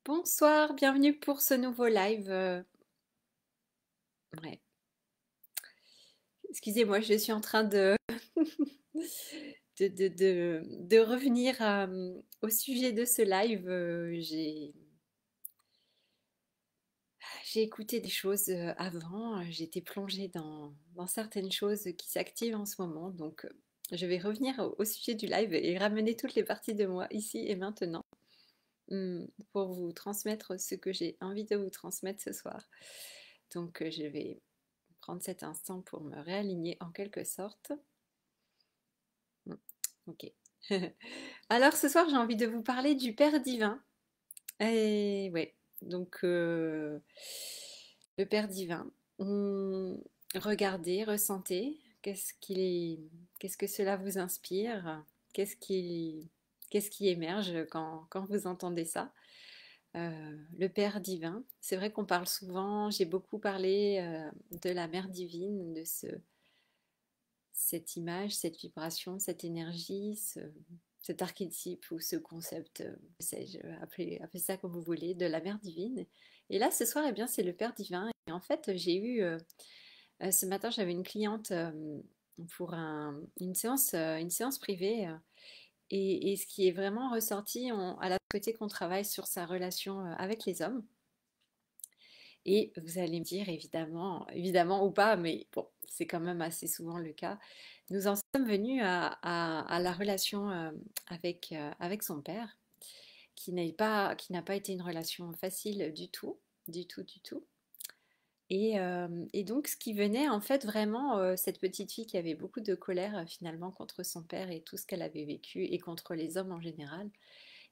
Bonsoir, bienvenue pour ce nouveau live. Ouais. Excusez-moi, je suis en train de revenir au sujet de ce live. J'ai écouté des choses avant, j'étais plongée dans certaines choses qui s'activent en ce moment, donc je vais revenir au sujet du live et ramener toutes les parties de moi ici et maintenant pour vous transmettre ce que j'ai envie de vous transmettre ce soir. Donc je vais prendre cet instant pour me réaligner en quelque sorte. Hmm, Ok. Alors ce soir, j'ai envie de vous parler du Père divin. Et ouais, donc le Père divin. Regardez, ressentez. Qu'est-ce que cela vous inspire? Qu'est-ce qui, qu'est-ce qui émerge quand vous entendez ça? Le Père divin. C'est vrai qu'on parle souvent, j'ai beaucoup parlé de la Mère divine, de cette image, cette vibration, cette énergie, cet archétype ou ce concept, sais-je, appelez ça comme vous voulez, de la Mère divine. Et là, ce soir, eh bien, c'est le Père divin. Et en fait, j'ai eu, ce matin, j'avais une cliente pour une séance privée. Et ce qui est vraiment ressorti, elle a souhaité qu'on travaille sur sa relation avec les hommes. Et vous allez me dire, évidemment, évidemment ou pas, mais bon, c'est quand même assez souvent le cas. Nous en sommes venus à la relation avec son père, qui n'a pas été une relation facile du tout, du tout, du tout. Et donc, ce qui venait, en fait, vraiment, cette petite fille qui avait beaucoup de colère finalement contre son père et tout ce qu'elle avait vécu, et contre les hommes en général,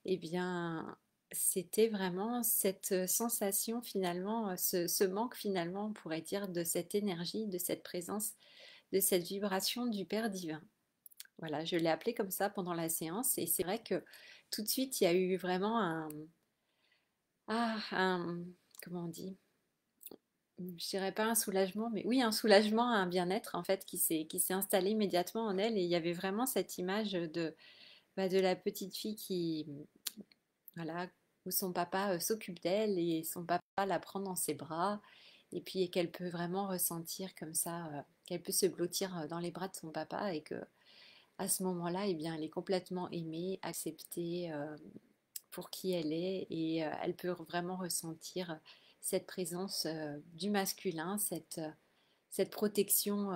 eh bien, c'était vraiment cette sensation finalement, ce manque finalement, on pourrait dire, de cette énergie, de cette présence, de cette vibration du Père divin. Voilà, je l'ai appelé comme ça pendant la séance et c'est vrai que tout de suite, il y a eu vraiment un, comment on dit? Je dirais pas un soulagement, mais oui, un soulagement, un bien-être en fait qui s'est installé immédiatement en elle et il y avait vraiment cette image de la petite fille qui, voilà, où son papa s'occupe d'elle et son papa la prend dans ses bras et puis qu'elle peut vraiment ressentir comme ça, qu'elle peut se blottir dans les bras de son papa et que à ce moment-là, eh bien, elle est complètement aimée, acceptée pour qui elle est et elle peut vraiment ressentir cette présence du masculin, cette protection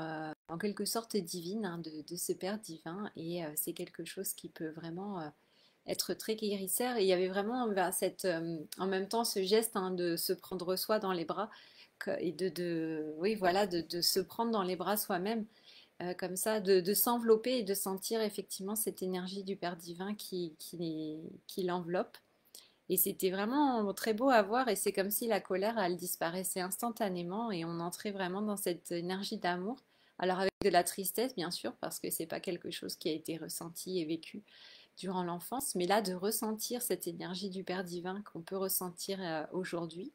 en quelque sorte divine hein, de ce Père divin et c'est quelque chose qui peut vraiment être très guérisseur. Et il y avait vraiment en même temps ce geste hein, de se prendre soi dans les bras et oui, voilà, de se prendre dans les bras soi-même, comme ça, de s'envelopper et de sentir effectivement cette énergie du Père divin qui l'enveloppe. Et c'était vraiment très beau à voir et c'est comme si la colère, elle disparaissait instantanément et on entrait vraiment dans cette énergie d'amour. Alors avec de la tristesse, bien sûr, parce que c'est pas quelque chose qui a été ressenti et vécu durant l'enfance, mais là de ressentir cette énergie du Père divin qu'on peut ressentir aujourd'hui,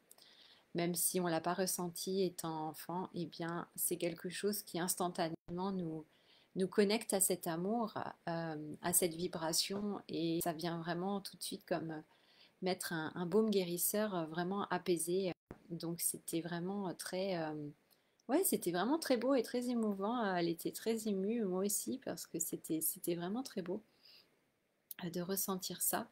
même si on l'a pas ressenti étant enfant, eh bien c'est quelque chose qui instantanément nous connecte à cet amour, à cette vibration et ça vient vraiment tout de suite comme mettre un baume guérisseur vraiment apaisé. Donc c'était vraiment ouais, c'était vraiment très beau et très émouvant. Elle était très émue, moi aussi, parce que c'était vraiment très beau de ressentir ça.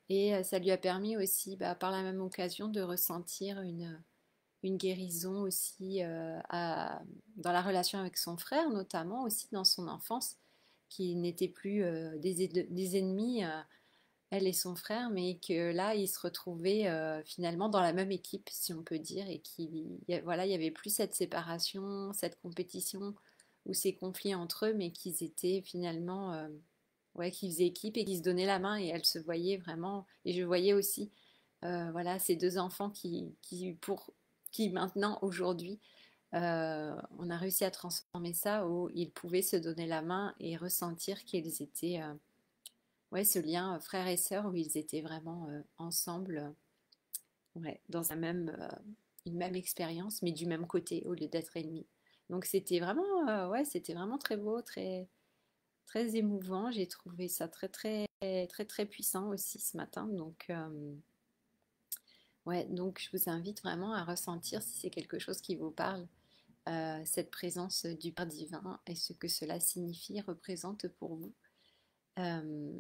Et ça lui a permis aussi, bah, par la même occasion, de ressentir une guérison aussi dans la relation avec son frère, notamment aussi dans son enfance, qui n'étaient plus des ennemis. Elle et son frère, mais que là, ils se retrouvaient finalement dans la même équipe, si on peut dire, et voilà, il y avait plus cette séparation, cette compétition ou ces conflits entre eux, mais qu'ils étaient finalement, ouais, qu'ils faisaient équipe et qu'ils se donnaient la main et elle se voyait vraiment. Et je voyais aussi, voilà, ces deux enfants qui maintenant, aujourd'hui, on a réussi à transformer ça où ils pouvaient se donner la main et ressentir qu'ils étaient ouais, ce lien frère et sœur où ils étaient vraiment ensemble, ouais, dans une même expérience, mais du même côté au lieu d'être ennemis. Donc c'était vraiment, ouais, c'était vraiment très beau, très, très émouvant. J'ai trouvé ça très, très, très, très puissant aussi ce matin. Donc Ouais, donc je vous invite vraiment à ressentir si c'est quelque chose qui vous parle, cette présence du Père divin et ce que cela signifie, représente pour vous. Euh,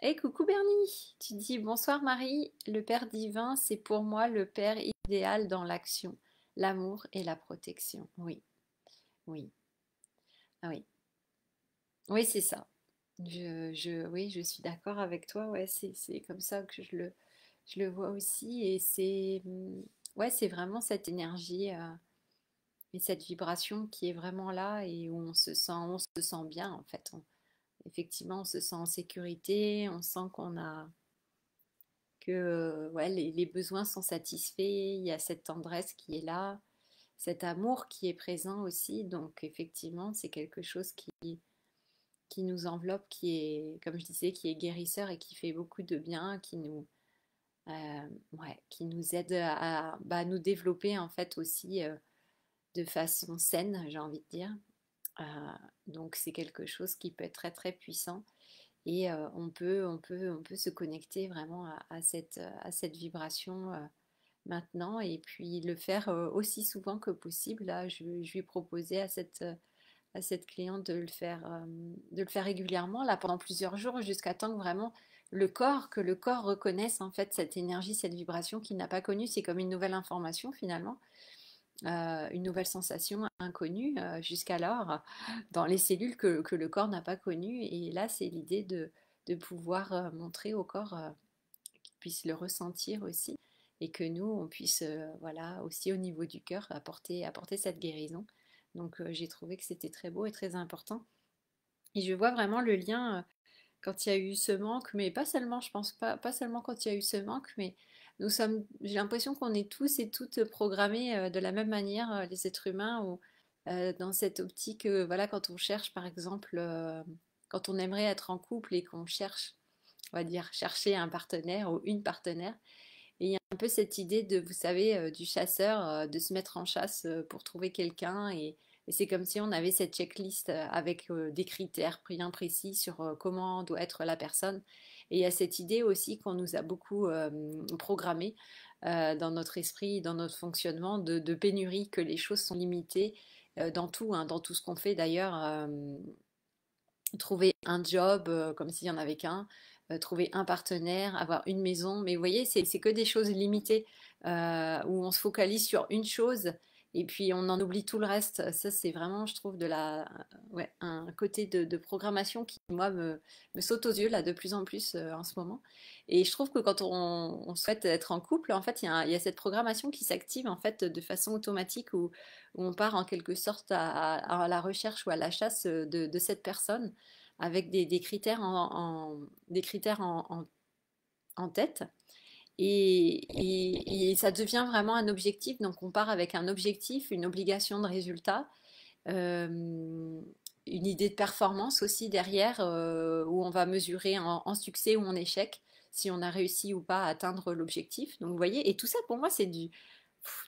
Et coucou Bernie, tu dis bonsoir Marie, le Père divin, c'est pour moi le Père idéal dans l'action, l'amour et la protection. Oui, oui, ah oui, oui, c'est ça. Oui, je suis d'accord avec toi. Ouais, c'est comme ça que je le vois aussi. Et ouais, c'est vraiment cette énergie et cette vibration qui est vraiment là et où on se sent bien en fait. Effectivement, on se sent en sécurité, on sent que ouais, les besoins sont satisfaits, il y a cette tendresse qui est là, cet amour qui est présent aussi. Donc effectivement, c'est quelque chose qui nous enveloppe, qui est, comme je disais, qui est guérisseur et qui fait beaucoup de bien, ouais, qui nous aide à nous développer en fait aussi de façon saine, j'ai envie de dire. Euh, donc c'est quelque chose qui peut être très très puissant et on peut se connecter vraiment à cette vibration maintenant et puis le faire aussi souvent que possible. Là, je lui ai proposé à cette cliente de le faire régulièrement, là, pendant plusieurs jours, jusqu'à temps que vraiment que le corps reconnaisse en fait cette énergie, cette vibration qu'il n'a pas connue. C'est comme une nouvelle information finalement, une nouvelle sensation inconnue jusqu'alors dans les cellules que le corps n'a pas connues. Et là, c'est l'idée de pouvoir montrer au corps qu'il puisse le ressentir aussi et que nous, on puisse, voilà, aussi au niveau du cœur, apporter cette guérison. Donc j'ai trouvé que c'était très beau et très important. Et je vois vraiment le lien quand il y a eu ce manque, mais pas seulement, je pense pas seulement quand il y a eu ce manque, mais j'ai l'impression qu'on est tous et toutes programmés de la même manière, les êtres humains, ou dans cette optique, voilà, quand on cherche, par exemple, quand on aimerait être en couple et qu'on cherche, on va dire, chercher un partenaire ou une partenaire, et il y a un peu cette idée de, vous savez, du chasseur, de se mettre en chasse pour trouver quelqu'un. Et c'est comme si on avait cette checklist avec des critères bien précis sur comment doit être la personne. Et il y a cette idée aussi qu'on nous a beaucoup programmé dans notre esprit, dans notre fonctionnement, de pénurie, que les choses sont limitées dans tout, hein, dans tout ce qu'on fait d'ailleurs. Trouver un job comme s'il n'y en avait qu'un, trouver un partenaire, avoir une maison. Mais vous voyez, c'est que des choses limitées où on se focalise sur une chose et puis on en oublie tout le reste. Ça, c'est vraiment, je trouve, ouais, un côté de programmation qui, moi, me saute aux yeux là de plus en plus en ce moment. Et je trouve que quand on souhaite être en couple, en fait, il y a cette programmation qui s'active en fait de façon automatique où on part en quelque sorte à la recherche ou à la chasse de cette personne avec des critères des critères en tête. Et ça devient vraiment un objectif. Donc on part avec un objectif, une obligation de résultat, euh, une idée de performance aussi derrière, où on va mesurer en succès ou en échec si on a réussi ou pas à atteindre l'objectif. Donc vous voyez, et tout ça pour moi c'est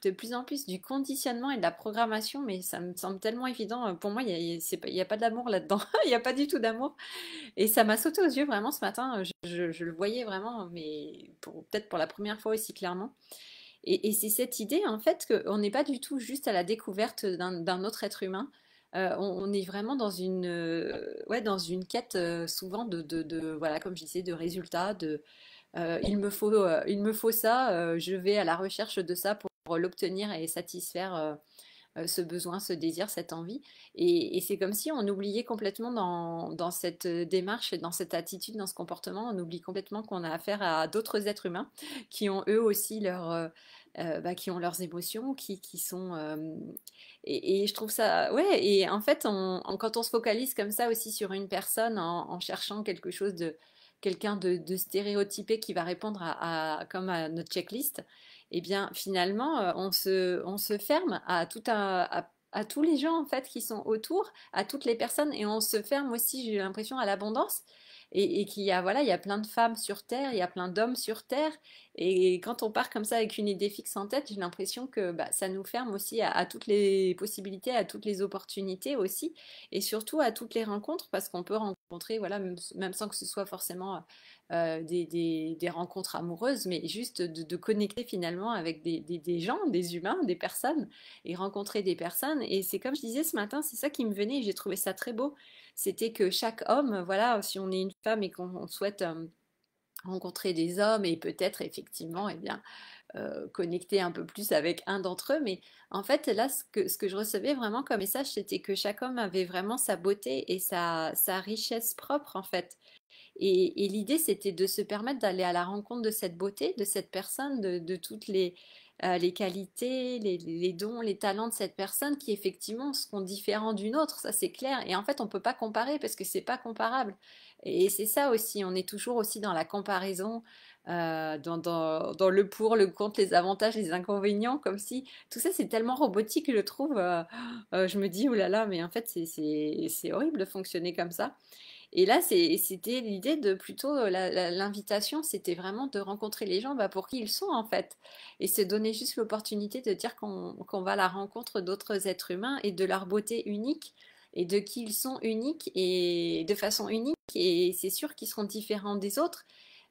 de plus en plus du conditionnement et de la programmation, mais ça me semble tellement évident. Pour moi, il y a pas d'amour là-dedans. Il n'y a pas du tout d'amour. Et ça m'a sauté aux yeux vraiment ce matin. Je le voyais vraiment, mais peut-être pour la première fois aussi clairement. Et c'est cette idée, en fait, qu'on n'est pas du tout juste à la découverte d'un autre être humain. On est vraiment dans ouais, dans une quête souvent voilà, comme je disais, de résultats, il me faut ça, je vais à la recherche de ça pour l'obtenir et satisfaire ce besoin, ce désir, cette envie. Et c'est comme si on oubliait complètement dans cette démarche, dans cette attitude, dans ce comportement, on oublie complètement qu'on a affaire à d'autres êtres humains qui ont eux aussi qui ont leurs émotions, qui sont et je trouve ça ouais. Et en fait, quand on se focalise comme ça aussi sur une personne en cherchant quelque chose de quelqu'un de stéréotypé qui va répondre comme à notre checklist, eh bien finalement on se ferme à tous les gens en fait qui sont autour, à toutes les personnes, et on se ferme aussi, j'ai l'impression, à l'abondance, et qu'il y a voilà, il y a plein de femmes sur terre, il y a plein d'hommes sur terre, Et quand on part comme ça avec une idée fixe en tête, j'ai l'impression que bah, ça nous ferme aussi à toutes les possibilités, à toutes les opportunités aussi, et surtout à toutes les rencontres, parce qu'on peut rencontrer, voilà, même sans que ce soit forcément des rencontres amoureuses, mais juste de connecter finalement avec des gens, des humains, des personnes, et rencontrer des personnes. Et c'est comme je disais ce matin, c'est ça qui me venait, et j'ai trouvé ça très beau. C'était que chaque homme, voilà, si on est une femme et qu'on souhaite rencontrer des hommes et peut-être effectivement, eh bien, connecter un peu plus avec un d'entre eux. Mais en fait, là, ce que je recevais vraiment comme message, c'était que chaque homme avait vraiment sa beauté et sa richesse propre, en fait. Et l'idée, c'était de se permettre d'aller à la rencontre de cette beauté, de cette personne, de toutes les qualités, les dons, les talents de cette personne qui effectivement seront différents d'une autre, ça c'est clair. Et en fait, on ne peut pas comparer parce que c'est pas comparable. Et c'est ça aussi, on est toujours aussi dans la comparaison, dans le pour, le contre, les avantages, les inconvénients, comme si tout ça c'est tellement robotique, je trouve. Je me dis, oh là là, mais en fait c'est horrible de fonctionner comme ça. Et là, c'était l'idée de plutôt l'invitation, c'était vraiment de rencontrer les gens bah, pour qui ils sont en fait, et se donner juste l'opportunité de dire qu'on va à la rencontre d'autres êtres humains et de leur beauté unique et de qui ils sont uniques et de façon unique. Et c'est sûr qu'ils seront différents des autres.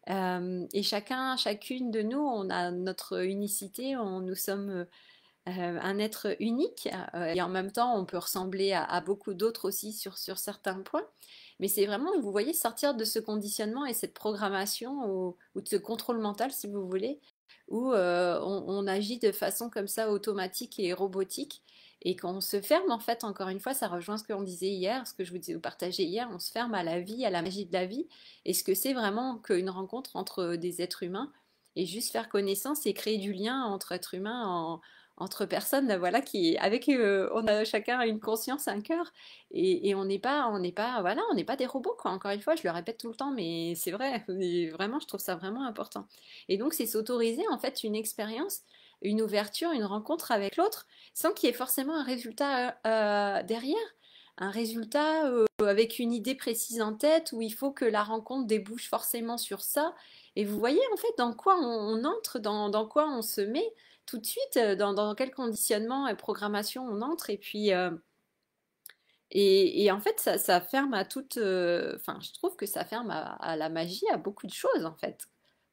Et chacun, chacune de nous, on a notre unicité, nous sommes un être unique et en même temps on peut ressembler à beaucoup d'autres aussi sur certains points. Mais c'est vraiment, vous voyez, sortir de ce conditionnement et cette programmation ou de ce contrôle mental, si vous voulez, où on agit de façon comme ça automatique et robotique et qu'on se ferme en fait, encore une fois, ça rejoint ce qu'on disait hier, ce que je vous partageais hier, on se ferme à la vie, à la magie de la vie et ce que c'est vraiment qu'une rencontre entre des êtres humains et juste faire connaissance et créer du lien entre êtres humains entre personnes, voilà, qui, avec, on a chacun une conscience, un cœur, et voilà, on n'est pas des robots, quoi. Encore une fois, je le répète tout le temps, mais c'est vrai, et vraiment, je trouve ça vraiment important. Et donc, c'est s'autoriser, en fait, une expérience, une ouverture, une rencontre avec l'autre, sans qu'il y ait forcément un résultat derrière. Un résultat avec une idée précise en tête où il faut que la rencontre débouche forcément sur ça. Et vous voyez en fait dans quoi on entre, dans quoi on se met tout de suite, dans quel conditionnement et programmation on entre. Et puis, et en fait, ça ferme à toute. Enfin, je trouve que ça ferme à la magie, à beaucoup de choses, en fait.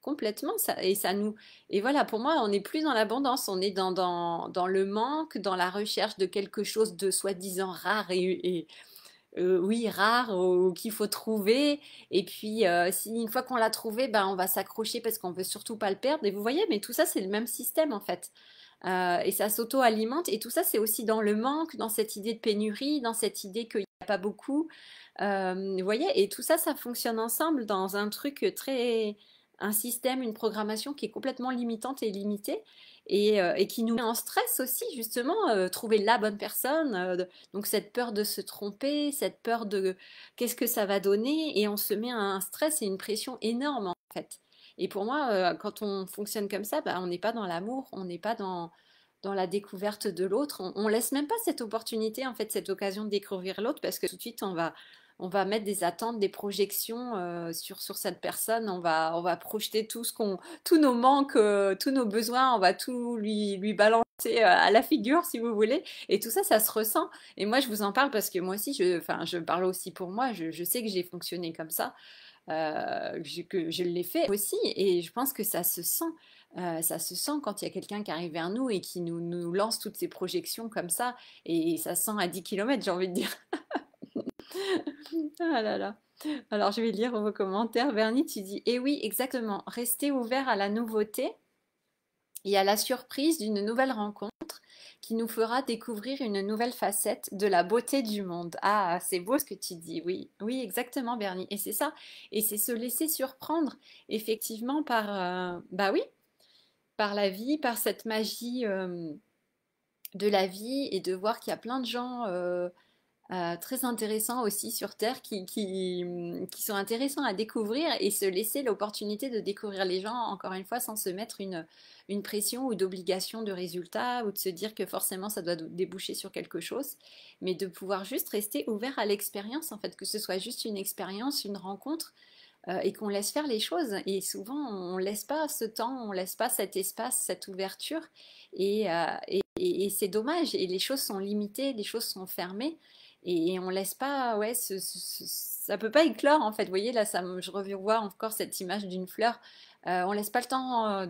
Complètement. Et ça nous. Et voilà, pour moi, on n'est plus dans l'abondance, on est dans le manque, dans la recherche de quelque chose de soi-disant rare et oui, rare ou qu'il faut trouver. Et puis, si une fois qu'on l'a trouvé, ben, on va s'accrocher parce qu'on veut surtout pas le perdre. Et vous voyez, mais tout ça, c'est le même système en fait. Et ça s'auto-alimente. Et tout ça, c'est aussi dans le manque, dans cette idée de pénurie, dans cette idée qu'il n'y a pas beaucoup. Vous voyez, et tout ça, ça fonctionne ensemble dans un truc très, un système, une programmation qui est complètement limitante et limitée. Et qui nous met en stress aussi, justement, trouver la bonne personne, donc cette peur de se tromper, cette peur de qu'est-ce que ça va donner, et on se met un stress et une pression énorme en fait. Et pour moi, quand on fonctionne comme ça, bah, on n'est pas dans l'amour, on n'est pas dans la découverte de l'autre. On laisse même pas cette opportunité, en fait, cette occasion de découvrir l'autre, parce que tout de suite, on va mettre des attentes, des projections sur cette personne. On va projeter tous nos manques, tous nos besoins. On va tout lui balancer à la figure, si vous voulez. Et tout ça, ça se ressent. Et moi, je vous en parle parce que moi aussi, enfin, je parle aussi pour moi. Je sais que j'ai fonctionné comme ça, que je l'ai fait aussi. Et je pense que ça se sent quand il y a quelqu'un qui arrive vers nous et qui nous lance toutes ces projections comme ça. Et ça se sent à 10 kilomètres, j'ai envie de dire. Ah là là. Alors, je vais lire vos commentaires. Bernie, tu dis, eh oui, exactement. Restez ouvert à la nouveauté et à la surprise d'une nouvelle rencontre qui nous fera découvrir une nouvelle facette de la beauté du monde. Ah, c'est beau ce que tu dis. Oui, oui, exactement, Bernie. Et c'est ça. Et c'est se laisser surprendre, effectivement, bah oui, par la vie, par cette magie de la vie et de voir qu'il y a plein de gens très intéressants aussi sur Terre qui sont intéressants à découvrir et se laisser l'opportunité de découvrir les gens, encore une fois, sans se mettre une pression ou d'obligation de résultat ou de se dire que forcément ça doit déboucher sur quelque chose, mais de pouvoir juste rester ouvert à l'expérience, en fait, que ce soit juste une expérience, une rencontre. et qu'on laisse faire les choses. Et souvent, on ne laisse pas ce temps, on ne laisse pas cet espace, cette ouverture. Et c'est dommage. Et les choses sont limitées, les choses sont fermées. Et on ne laisse pas, ouais, ça peut pas éclore en fait. Vous voyez, là, je revois encore cette image d'une fleur. On laisse pas le temps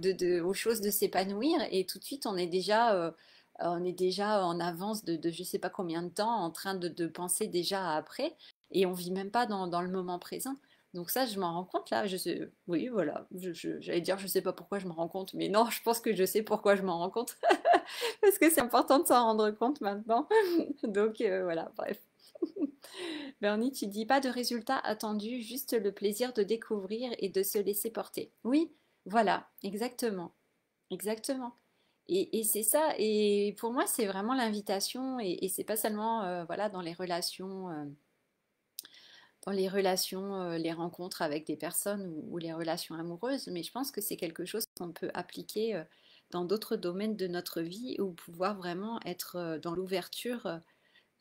aux choses de s'épanouir. Et tout de suite, on est déjà en avance de je sais pas combien de temps en train de penser déjà à après. Et on vit même pas dans le moment présent. Donc ça, je m'en rends compte là. Je sais, oui, voilà. J'allais dire, je sais pas pourquoi je me rends compte, mais non, je pense que je sais pourquoi je m'en rends compte, parce que c'est important de s'en rendre compte maintenant. Donc voilà, bref. Bernie, tu dis pas de résultat attendu, juste le plaisir de découvrir et de se laisser porter. Oui, voilà, exactement, exactement. Et c'est ça. Et pour moi, c'est vraiment l'invitation. Et c'est pas seulement, voilà, dans les relations, les rencontres avec des personnes ou les relations amoureuses, mais je pense que c'est quelque chose qu'on peut appliquer dans d'autres domaines de notre vie ou pouvoir vraiment être dans l'ouverture,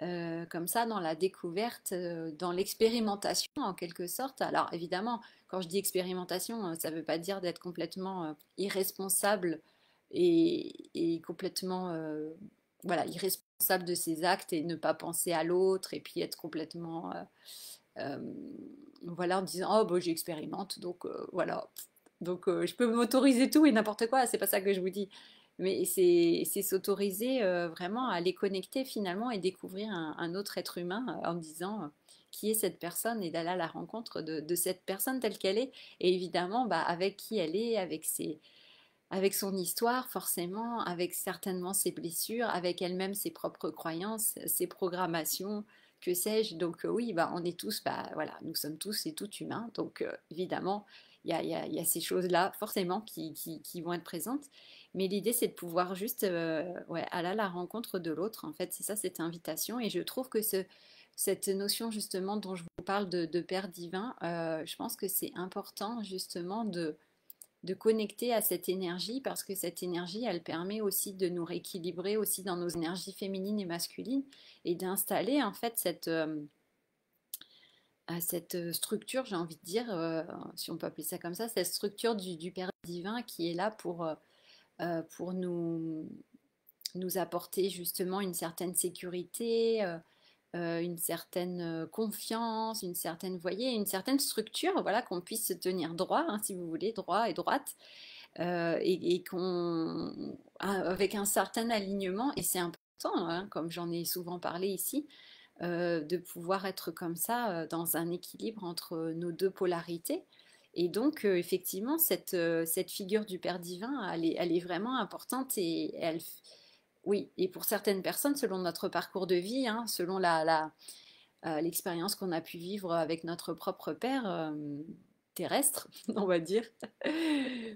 comme ça, dans la découverte, dans l'expérimentation en quelque sorte. Alors évidemment, quand je dis expérimentation, ça ne veut pas dire d'être complètement irresponsable et complètement voilà, irresponsable de ses actes et ne pas penser à l'autre et puis être complètement euh, voilà, en disant oh bah, j'expérimente donc voilà donc je peux m'autoriser tout et n'importe quoi, c'est pas ça que je vous dis, mais c'est s'autoriser vraiment à les connecter finalement et découvrir un autre être humain en disant qui est cette personne et d'aller à la rencontre de cette personne telle qu'elle est et évidemment bah, avec qui elle est, avec son histoire forcément, avec certainement ses blessures, avec elle-même ses propres croyances, ses programmations, que sais-je. Donc oui, bah, on est tous, bah, voilà, nous sommes tous et toutes humains. Donc évidemment, il y a ces choses-là forcément qui vont être présentes. Mais l'idée, c'est de pouvoir juste ouais, aller à la rencontre de l'autre. En fait, c'est ça, cette invitation. Et je trouve que cette notion justement dont je vous parle de Père divin, je pense que c'est important justement de connecter à cette énergie parce que cette énergie, elle permet aussi de nous rééquilibrer aussi dans nos énergies féminines et masculines et d'installer en fait cette structure, j'ai envie de dire, si on peut appeler ça comme ça, cette structure du Père divin qui est là pour nous apporter justement une certaine sécurité, une certaine confiance, une certaine, voyez, une certaine structure, voilà, qu'on puisse se tenir droit, hein, si vous voulez, droit et droite, et avec un certain alignement, et c'est important, hein, comme j'en ai souvent parlé ici, de pouvoir être comme ça dans un équilibre entre nos deux polarités. Et donc, effectivement, cette figure du Père divin, elle est vraiment importante et oui, et pour certaines personnes, selon notre parcours de vie, hein, selon l'expérience qu'on a pu vivre avec notre propre père terrestre, on va dire.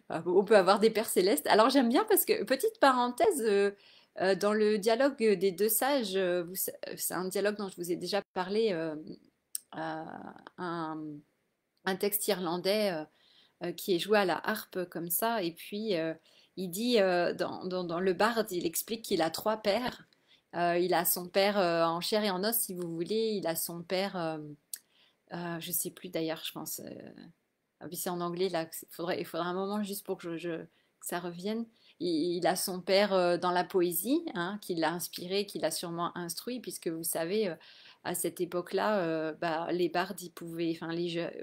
On peut avoir des pères célestes. Alors j'aime bien parce que, petite parenthèse, dans le dialogue des deux sages, c'est un dialogue dont je vous ai déjà parlé, un, un texte irlandais qui est joué à la harpe comme ça, et puis il dit, dans le barde, il explique qu'il a trois pères. Il a son père en chair et en os, si vous voulez. Il a son père, je sais plus d'ailleurs, je pense. Ah oui, c'est en anglais là. Il faudrait un moment juste pour que ça revienne. Il a son père dans la poésie, hein, qui l'a inspiré, qui l'a sûrement instruit, puisque vous savez, à cette époque-là, bah, les bardes, ils pouvaient, enfin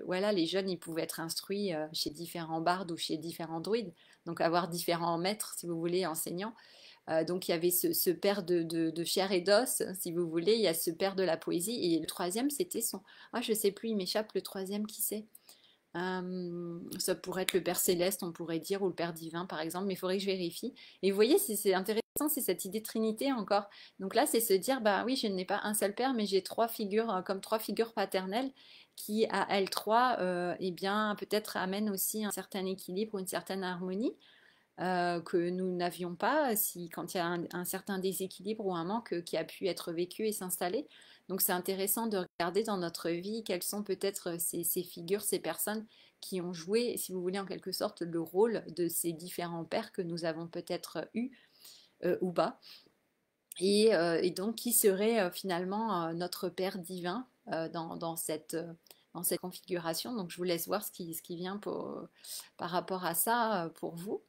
voilà, les jeunes, ils pouvaient être instruits chez différents bardes ou chez différents druides, donc avoir différents maîtres, si vous voulez, enseignants. Donc il y avait ce père de chair et d'os, si vous voulez, il y a ce père de la poésie, et le troisième, c'était son... Ah, je sais plus, il m'échappe le troisième, qui c'est? Ça pourrait être le Père Céleste, on pourrait dire, ou le Père Divin, par exemple, mais il faudrait que je vérifie. Et vous voyez, c'est intéressant, c'est cette idée de Trinité encore. Donc là, c'est se dire, bah oui, je n'ai pas un seul Père, mais j'ai trois figures, comme trois figures paternelles, qui, à elles trois, eh bien, peut-être amènent aussi un certain équilibre, une certaine harmonie que nous n'avions pas quand il y a un certain déséquilibre ou un manque qui a pu être vécu et s'installer. Donc c'est intéressant de regarder dans notre vie quelles sont peut-être ces figures, ces personnes qui ont joué, si vous voulez, en quelque sorte, le rôle de ces différents pères que nous avons peut-être eus ou pas. Et donc qui serait finalement notre Père divin dans dans cette configuration. Donc je vous laisse voir ce qui vient par rapport à ça pour vous.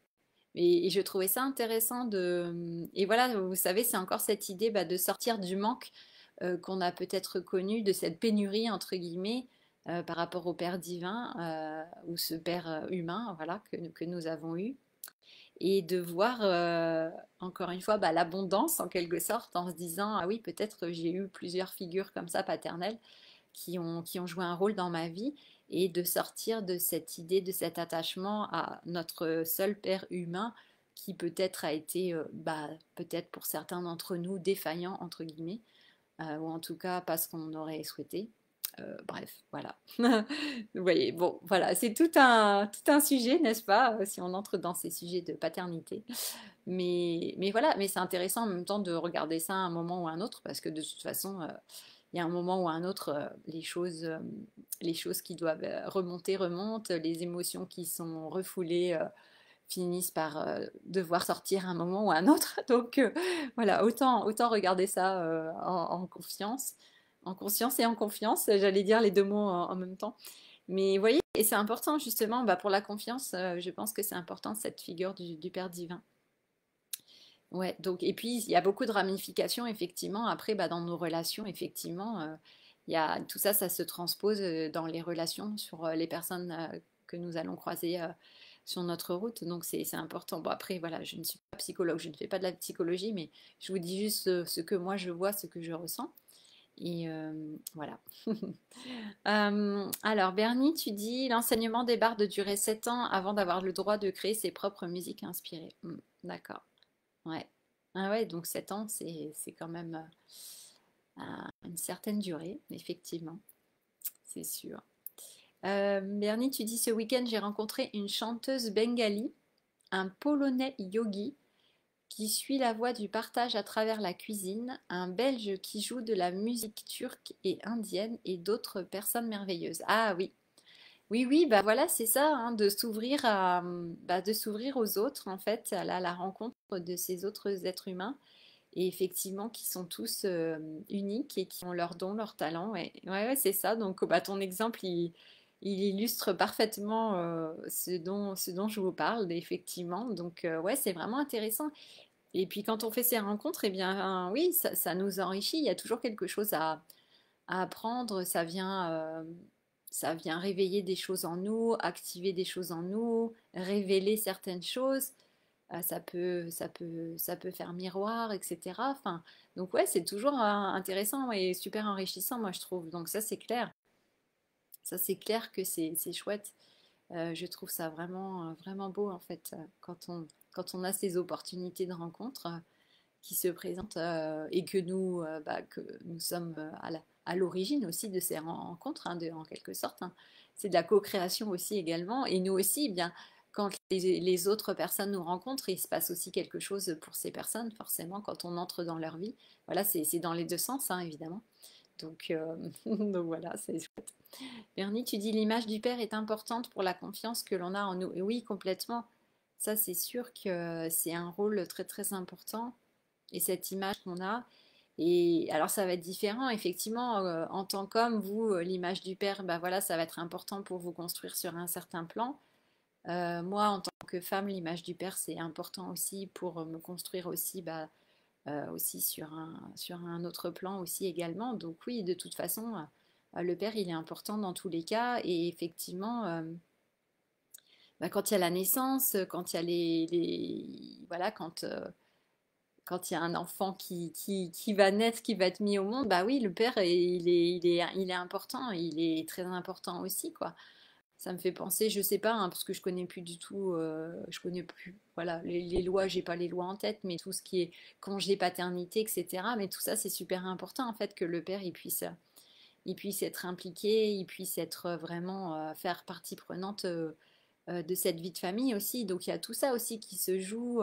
Et je trouvais ça intéressant Et voilà, vous savez, c'est encore cette idée de sortir du manque qu'on a peut-être connu, de cette pénurie, entre guillemets, par rapport au Père divin, ou ce Père humain, voilà, que nous avons eu. Et de voir, encore une fois, l'abondance, en quelque sorte, en se disant, ah oui, peut-être j'ai eu plusieurs figures comme ça, paternelles, qui ont joué un rôle dans ma vie, et de sortir de cette idée, de cet attachement à notre seul père humain qui peut-être a été, peut-être pour certains d'entre nous, défaillant, entre guillemets, ou en tout cas pas ce qu'on aurait souhaité. Bref, voilà. Vous voyez, bon, voilà, c'est tout un sujet, n'est-ce pas, si on entre dans ces sujets de paternité. Mais voilà, mais c'est intéressant en même temps de regarder ça à un moment ou à un autre, parce que de toute façon, il y a un moment ou un autre, les choses qui doivent remonter remontent, les émotions qui sont refoulées finissent par devoir sortir à un moment ou à un autre. Donc voilà, autant regarder ça en confiance, en conscience et en confiance, j'allais dire les deux mots en même temps. Mais vous voyez, et c'est important justement pour la confiance, je pense que c'est important cette figure du Père divin. Ouais, donc, et puis il y a beaucoup de ramifications, effectivement, après dans nos relations, effectivement, tout ça, ça se transpose dans les relations sur les personnes que nous allons croiser sur notre route, donc c'est important. Bon, après, voilà, je ne suis pas psychologue, je ne fais pas de la psychologie, mais je vous dis juste ce que moi je vois, ce que je ressens, et voilà. Alors, Bernie, tu dis l'enseignement des barres de durer 7 ans avant d'avoir le droit de créer ses propres musiques inspirées. D'accord. Ouais. Ah ouais, donc 7 ans, c'est quand même une certaine durée, effectivement, c'est sûr. Bernie, tu dis ce week-end, j'ai rencontré une chanteuse bengali, un polonais yogi qui suit la voie du partage à travers la cuisine, un belge qui joue de la musique turque et indienne et d'autres personnes merveilleuses. Ah oui, oui, oui, bah voilà, c'est ça, hein, de s'ouvrir aux autres, en fait, à la rencontre de ces autres êtres humains, et effectivement qui sont tous uniques et qui ont leurs dons, leurs talents. Ouais, ouais, ouais, c'est ça. Donc, ton exemple, il illustre parfaitement ce dont je vous parle, effectivement. Donc, ouais, c'est vraiment intéressant. Et puis, quand on fait ces rencontres, eh bien, oui, ça nous enrichit. Il y a toujours quelque chose à apprendre. Ça vient réveiller des choses en nous, activer des choses en nous, révéler certaines choses. Ça peut faire miroir, etc. Enfin, donc ouais, c'est toujours intéressant et super enrichissant, moi je trouve. Donc ça c'est clair. Ça c'est clair que c'est chouette. Je trouve ça vraiment, vraiment beau en fait, quand on a ces opportunités de rencontre qui se présentent et que nous sommes à l'origine aussi de ces rencontres, hein, en quelque sorte, hein. C'est de la co-création aussi également. Et nous aussi, eh bien, quand les autres personnes nous rencontrent, il se passe aussi quelque chose pour ces personnes, forcément, quand on entre dans leur vie. Voilà, c'est dans les deux sens, hein, évidemment. Donc, donc voilà, c'est chouette. Bernie, tu dis l'image du père est importante pour la confiance que l'on a en nous. Et oui, complètement. Ça, c'est sûr que c'est un rôle très très important et cette image qu'on a. Et alors ça va être différent, effectivement, en tant qu'homme, vous, l'image du père, voilà, ça va être important pour vous construire sur un certain plan. Moi, en tant que femme, l'image du père, c'est important aussi pour me construire aussi, aussi sur un autre plan aussi également. Donc oui, de toute façon, le père, il est important dans tous les cas. Et effectivement, quand il y a la naissance, quand il y a voilà, quand il y a un enfant qui va naître, qui va être mis au monde, bah oui, le père, il est important, il est très important aussi, quoi. Ça me fait penser, je sais pas, hein, parce que je connais plus du tout, je connais plus, voilà, les lois, j'ai pas les lois en tête, mais tout ce qui est congé paternité, etc. Mais tout ça, c'est super important, en fait, que le père, il puisse être impliqué, il puisse être vraiment, faire partie prenante de cette vie de famille aussi. Donc il y a tout ça aussi qui se joue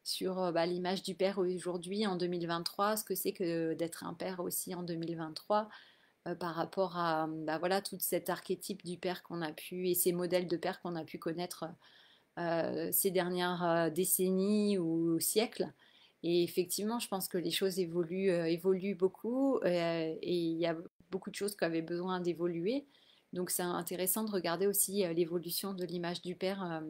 sur l'image du père aujourd'hui en 2023, ce que c'est que d'être un père aussi en 2023 par rapport à voilà tout cet archétype du père qu'on a pu et ces modèles de père qu'on a pu connaître ces dernières décennies ou siècles. Et effectivement, je pense que les choses évoluent beaucoup et il y a beaucoup de choses qui avaient besoin d'évoluer. Donc c'est intéressant de regarder aussi l'évolution de l'image du père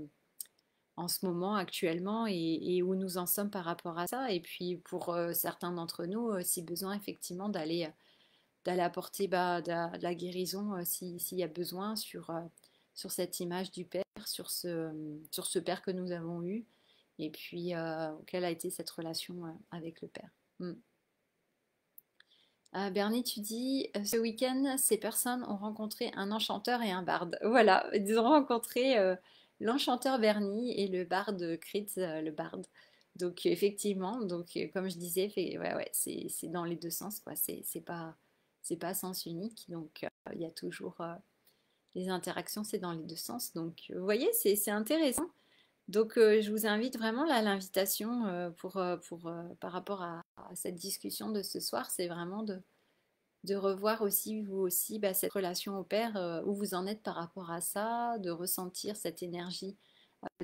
en ce moment, actuellement, et où nous en sommes par rapport à ça. Et puis pour certains d'entre nous, si besoin, effectivement, d'aller apporter de la guérison s'il y a besoin sur cette image du père, sur ce père que nous avons eu, et puis quelle a été cette relation avec le père. Mm. Bernie, tu dis, ce week-end, ces personnes ont rencontré un enchanteur et un barde. Voilà, ils ont rencontré l'enchanteur Bernie et le barde Kritz, le barde. Donc effectivement, donc comme je disais, ouais, ouais, c'est dans les deux sens, quoi. C'est pas à sens unique. Donc il y a toujours les interactions, c'est dans les deux sens. Donc vous voyez, c'est intéressant. Donc je vous invite vraiment là, l'invitation par rapport à cette discussion de ce soir, c'est vraiment de revoir aussi, vous aussi, bah, cette relation au Père, où vous en êtes par rapport à ça, de ressentir cette énergie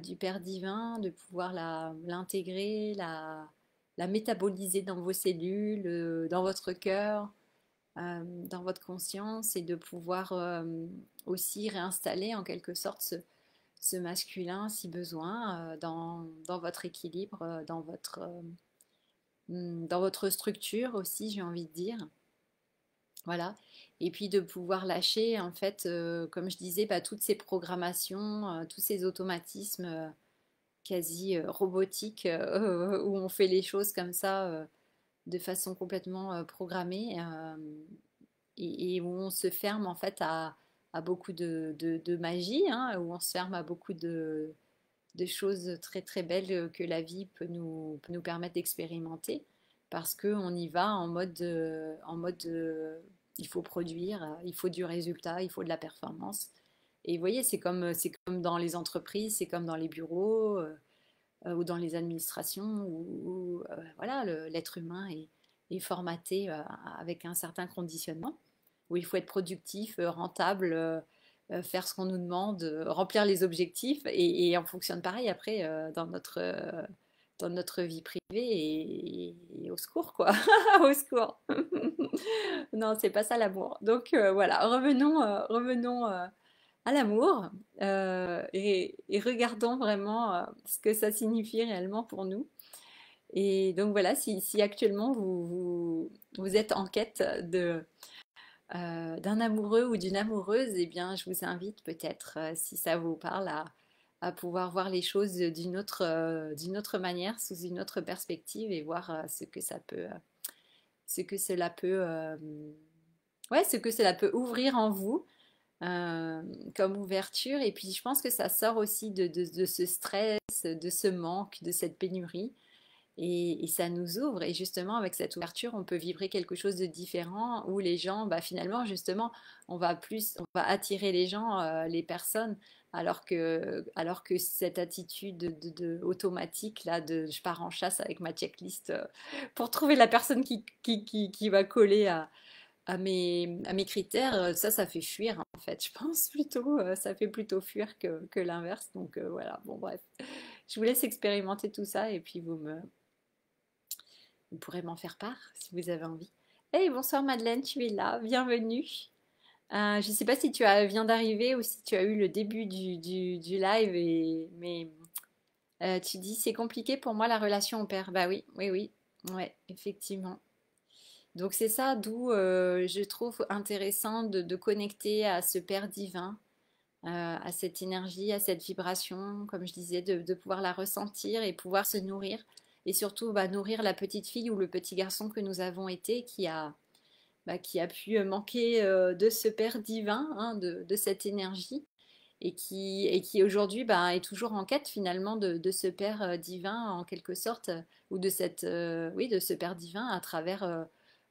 du Père divin, de pouvoir l'intégrer, la métaboliser dans vos cellules, dans votre cœur, dans votre conscience, et de pouvoir aussi réinstaller en quelque sorte ce masculin si besoin dans votre équilibre, dans votre structure aussi, j'ai envie de dire. Voilà. Et puis de pouvoir lâcher, en fait, comme je disais, bah, toutes ces programmations, tous ces automatismes quasi robotiques où on fait les choses comme ça de façon complètement programmée et où on se ferme en fait à beaucoup de magie, hein, où on se ferme à beaucoup de choses très très belles que la vie peut nous permettre d'expérimenter parce qu'on y va en mode il faut produire, il faut du résultat, il faut de la performance. Et vous voyez, c'est comme dans les entreprises, c'est comme dans les bureaux ou dans les administrations où voilà, l'être humain est formaté avec un certain conditionnement où il faut être productif, rentable, faire ce qu'on nous demande, remplir les objectifs et on fonctionne pareil après dans notre vie privée et au secours quoi, au secours. Non, c'est pas ça l'amour. Donc voilà, revenons à l'amour et regardons vraiment ce que ça signifie réellement pour nous. Et donc voilà, si actuellement vous êtes en quête d'un amoureux ou d'une amoureuse, eh bien, je vous invite peut-être, si ça vous parle, à pouvoir voir les choses d'une autre manière, sous une autre perspective et voir ce que cela peut, ouais, ce que cela peut ouvrir en vous euh, comme ouverture. Et puis, je pense que ça sort aussi de ce stress, de ce manque, de cette pénurie. Et ça nous ouvre. Et justement, avec cette ouverture, on peut vibrer quelque chose de différent où les gens, bah, finalement, justement, on va attirer les gens, les personnes, alors que cette attitude automatique là, de je pars en chasse avec ma checklist pour trouver la personne qui va coller à mes critères, ça fait fuir en fait. Je pense plutôt, ça fait plutôt fuir que l'inverse. Donc voilà, bon bref. Je vous laisse expérimenter tout ça et puis vous pourrez m'en faire part si vous avez envie. Hey, bonsoir Madeleine, tu es là, bienvenue. Je ne sais pas si viens d'arriver ou si tu as eu le début du live, mais tu dis c'est compliqué pour moi la relation au père. Bah oui, oui, oui, ouais, effectivement. Donc c'est ça d'où je trouve intéressant de connecter à ce Père divin, à cette énergie, à cette vibration, comme je disais, de pouvoir la ressentir et pouvoir se nourrir. Et surtout bah, nourrir la petite fille ou le petit garçon que nous avons été qui a pu manquer de ce Père divin, hein, de cette énergie. Et qui aujourd'hui bah, est toujours en quête finalement de ce Père divin en quelque sorte, ou de oui, de ce Père divin à travers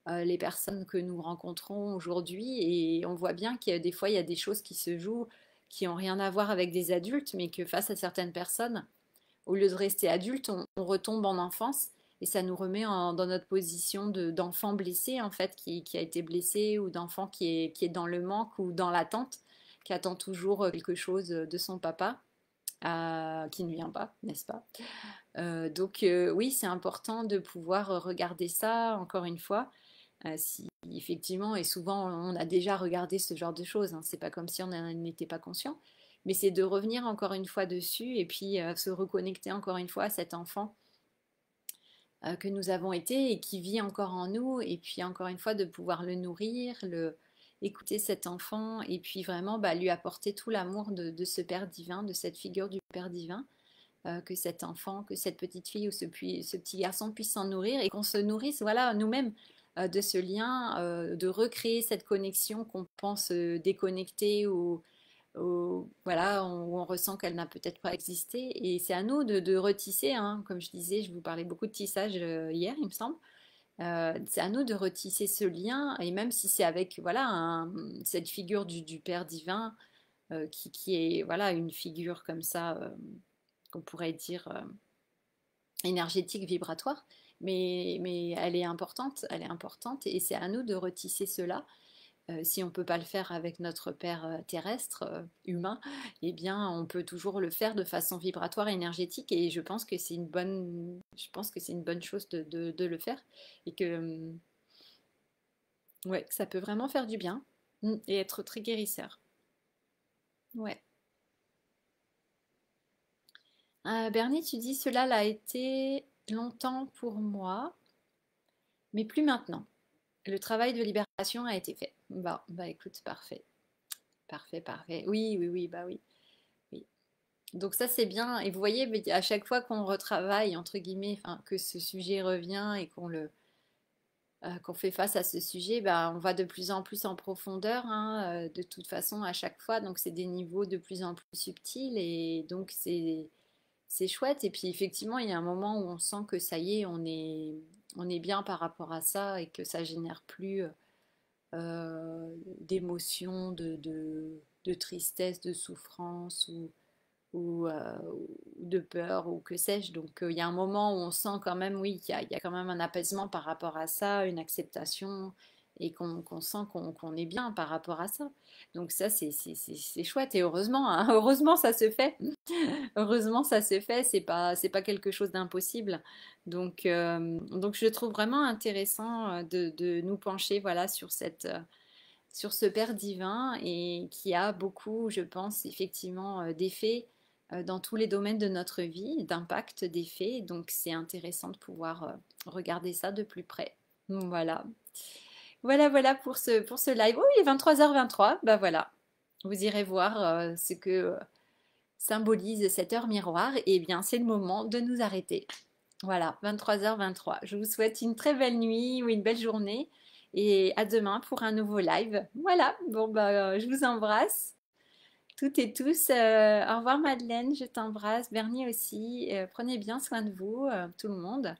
les personnes que nous rencontrons aujourd'hui. Et on voit bien qu'il y a des fois, il y a des choses qui se jouent qui n'ont rien à voir avec des adultes, mais que face à certaines personnes, au lieu de rester adulte, on retombe en enfance. Et ça nous remet dans notre position d'enfant blessé, en fait, qui a été blessé, ou d'enfant qui est dans le manque ou dans l'attente, qui attend toujours quelque chose de son papa, qui ne vient pas, n'est-ce pas? Donc oui, c'est important de pouvoir regarder ça, encore une fois, Si effectivement, et souvent on a déjà regardé ce genre de choses, hein, c'est pas comme si on n'était pas conscient, mais c'est de revenir encore une fois dessus et puis se reconnecter encore une fois à cet enfant que nous avons été et qui vit encore en nous, et puis encore une fois de pouvoir le nourrir, écouter cet enfant, et puis vraiment bah, lui apporter tout l'amour de ce Père divin, de cette figure du Père divin, que cet enfant, que cette petite fille ou ce petit garçon puisse s'en nourrir, et qu'on se nourrisse, voilà, nous-mêmes de ce lien, de recréer cette connexion qu'on pense déconnectée ou voilà, où on ressent qu'elle n'a peut-être pas existé. Et c'est à nous de retisser, hein, comme je disais, je vous parlais beaucoup de tissage hier, il me semble. C'est à nous de retisser ce lien, et même si c'est avec voilà cette figure du Père divin, qui est voilà une figure comme ça, qu'on pourrait dire énergétique, vibratoire, mais elle est importante, et c'est à nous de retisser cela. Si on ne peut pas le faire avec notre Père terrestre, humain, eh bien, on peut toujours le faire de façon vibratoire et énergétique. Et je pense que c'est une bonne chose de le faire, et que, ouais, que ça peut vraiment faire du bien, et être très guérisseur. Ouais. Bernie, tu dis cela l'a été longtemps pour moi, mais plus maintenant. Le travail de libération a été fait. Bah écoute, parfait. Parfait, parfait. Oui, oui, oui, bah oui. Oui. Donc ça c'est bien. Et vous voyez, à chaque fois qu'on retravaille, entre guillemets, enfin, que ce sujet revient et qu'on fait face à ce sujet, bah, on va de plus en plus en profondeur, hein, de toute façon à chaque fois. Donc c'est des niveaux de plus en plus subtils, et donc c'est chouette. Et puis effectivement, il y a un moment où on sent que ça y est, on est bien par rapport à ça, et que ça génère plus d'émotions, de tristesse, de souffrance, ou de peur, ou que sais-je. Donc il y a un moment où on sent quand même, oui, qu'il y a quand même un apaisement par rapport à ça, une acceptation, et qu'on sent qu'on est bien par rapport à ça. Donc ça, c'est chouette, et heureusement, hein, heureusement ça se fait. Heureusement ça se fait, c'est pas quelque chose d'impossible. Donc je trouve vraiment intéressant de nous pencher voilà, sur ce Père divin, et qui a beaucoup, je pense, effectivement, d'effets dans tous les domaines de notre vie, d'impact, d'effets. Donc c'est intéressant de pouvoir regarder ça de plus près. Voilà. Voilà, voilà pour ce live. Oh, il est 23h23. Bah voilà. Vous irez voir ce que symbolise cette heure miroir. Et bien, c'est le moment de nous arrêter. Voilà, 23h23. Je vous souhaite une très belle nuit ou une belle journée, et à demain pour un nouveau live. Voilà, bon bah je vous embrasse toutes et tous. Au revoir Madeleine, je t'embrasse. Bernie aussi. Prenez bien soin de vous, tout le monde.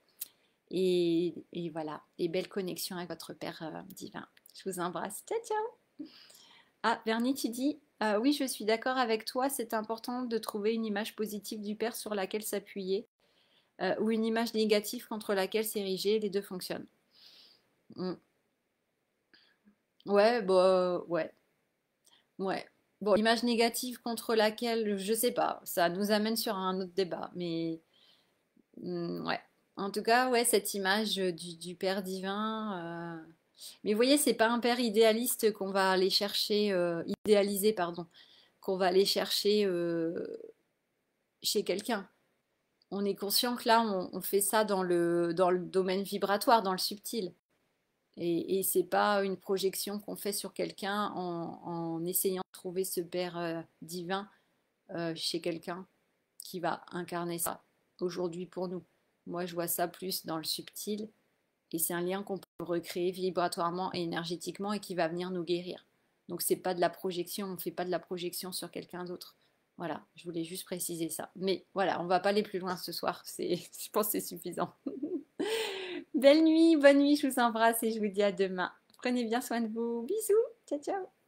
Et voilà, et belle connexion avec votre Père divin. Je vous embrasse. Ciao, ciao. Ah, Bernie, tu dis, oui, je suis d'accord avec toi, c'est important de trouver une image positive du Père sur laquelle s'appuyer, ou une image négative contre laquelle s'ériger, les deux fonctionnent. Mm. Ouais, bah, ouais, ouais. Bon, l'image négative contre laquelle, je sais pas, ça nous amène sur un autre débat, mais ouais. En tout cas, ouais, cette image du Père divin. Mais vous voyez, c'est pas un Père idéaliste qu'on va aller chercher, idéalisé, pardon, qu'on va aller chercher chez quelqu'un. On est conscient que là, on fait ça dans le domaine vibratoire, dans le subtil. Et c'est pas une projection qu'on fait sur quelqu'un en essayant de trouver ce Père divin chez quelqu'un qui va incarner ça aujourd'hui pour nous. Moi, je vois ça plus dans le subtil, et c'est un lien qu'on peut recréer vibratoirement et énergétiquement, et qui va venir nous guérir. Donc c'est pas de la projection, on ne fait pas de la projection sur quelqu'un d'autre. Voilà, je voulais juste préciser ça. Mais voilà, on va pas aller plus loin ce soir, je pense que c'est suffisant. Belle nuit, bonne nuit, je vous embrasse et je vous dis à demain. Prenez bien soin de vous. Bisous, ciao ciao.